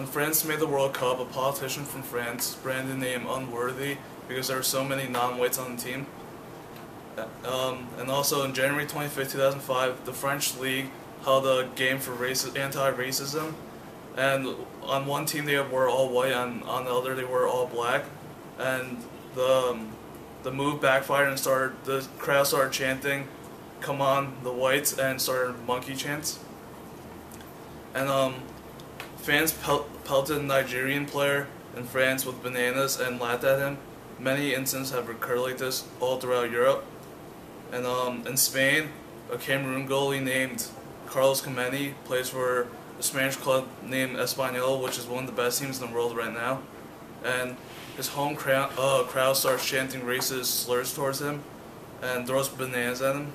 when France made the World Cup, a politician from France branded the name unworthy because there were so many non-whites on the team. And also in January 25th, 2005, the French League held a game for anti-racism, and on one team they were all white, and on the other they were all black, and the move backfired and the crowd started chanting, "Come on, the whites," and started monkey chants. And fans pelted a Nigerian player in France with bananas and laughed at him. Many incidents have occurred like this all throughout Europe. And in Spain, a Cameroon goalie named Carlos Kameni plays for a Spanish club named Espanyol, which is one of the best teams in the world right now. And his home crowd starts chanting racist slurs towards him and throws bananas at him.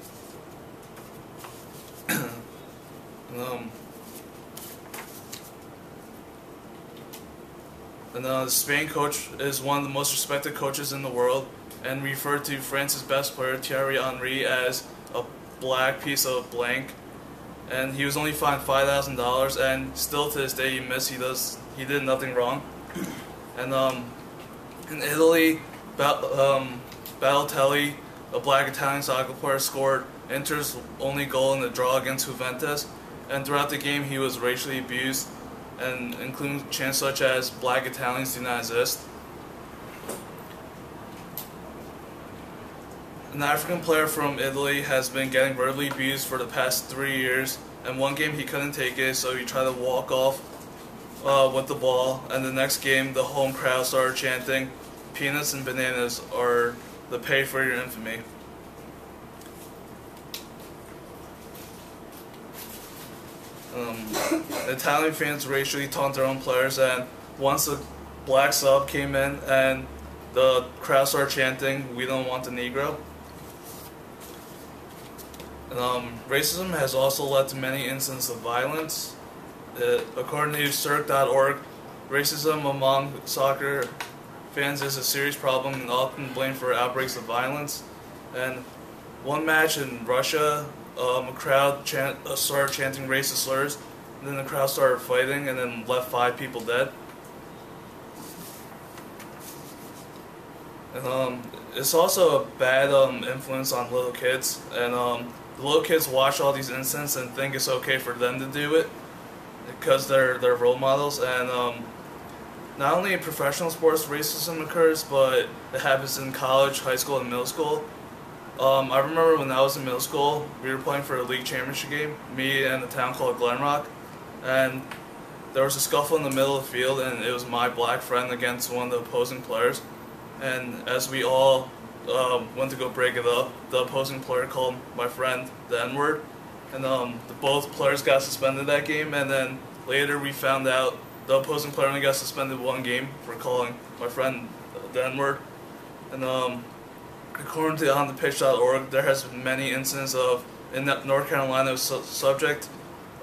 The Spain coach is one of the most respected coaches in the world, and referred to France's best player, Thierry Henry, as a black piece of blank. And he was only fined $5,000, and still to this day he did nothing wrong. And in Italy, Balotelli, a black Italian soccer player, scored Inter's only goal in the draw against Juventus, and throughout the game he was racially abused, and including chants such as "Black Italians do not exist." An African player from Italy has been getting verbally abused for the past 3 years, and one game he couldn't take it, so he tried to walk off with the ball, and the next game the home crowd started chanting, "Peanuts and bananas are the pay for your infamy." Italian fans racially taunt their own players, and once a black sub came in and the crowd started chanting, "We don't want the Negro." Racism has also led to many incidents of violence. According to Circ.org, racism among soccer fans is a serious problem and often blamed for outbreaks of violence. And one match in Russia, a crowd started chanting racist slurs, and then the crowd started fighting and then left 5 people dead. And it's also a bad influence on little kids, and the little kids watch all these incidents and think it's okay for them to do it because they're role models. And not only in professional sports racism occurs, but it happens in college, high school, and middle school. I remember when I was in middle school, we were playing for a league championship game, me and a town called Glen Rock, and there was a scuffle in the middle of the field, and it was my black friend against one of the opposing players. And as we all went to go break it up, the opposing player called my friend the N-word, and both players got suspended that game. And then later we found out the opposing player only got suspended 1 game for calling my friend the N-word. And according to onthepitch.org, there has been many incidents in North Carolina subject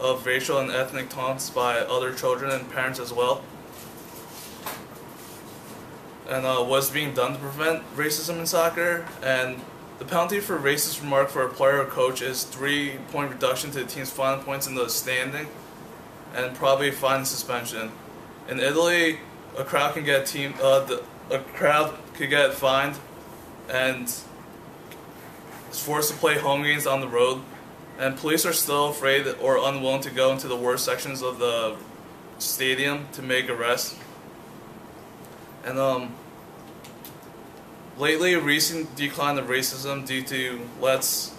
of racial and ethnic taunts by other children and parents as well. And what's being done to prevent racism in soccer? And the penalty for racist remark for a player or coach is 3-point reduction to the team's final points in the standing, and probably a fine and suspension. In Italy, a crowd can get fined and is forced to play home games on the road, and police are still afraid or unwilling to go into the worst sections of the stadium to make arrests. And lately, a recent decline of racism due to "Let's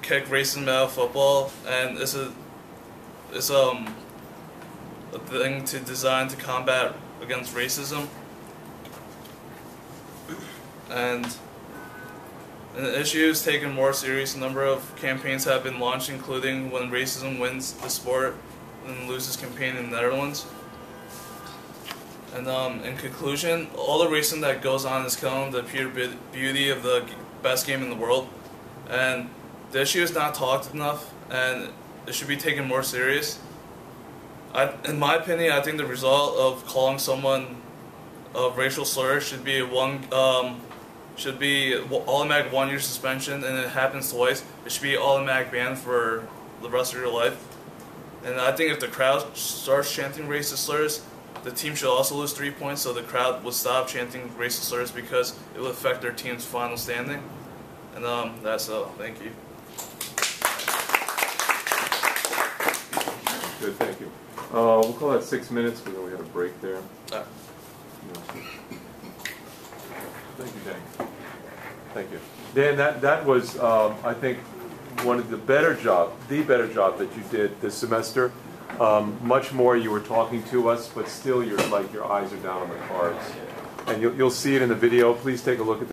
Kick Racism Out of Football," and it's a thing designed to combat against racism. And the issue is taken more serious. A number of campaigns have been launched, including "When Racism Wins the Sport and Loses" campaign in the Netherlands. And in conclusion, all the racism that goes on is killing the pure beauty of the best game in the world. And the issue is not talked enough, and it should be taken more serious. In my opinion, I think the result of calling someone a racial slur should be automatic 1-year suspension, and if it happens twice, it should be automatic ban for the rest of your life. And I think if the crowd starts chanting racist slurs, the team should also lose 3 points, so the crowd would stop chanting racist slurs because it will affect their team's final standing. And that's all. Thank you. Good, thank you. We'll call that 6 minutes because we had a break there. All right. Thank you, Dan. Thank you. Dan, that was, I think, one of the better job that you did this semester. Much more you were talking to us, but still your eyes are down on the cards. And you'll see it in the video. Please take a look at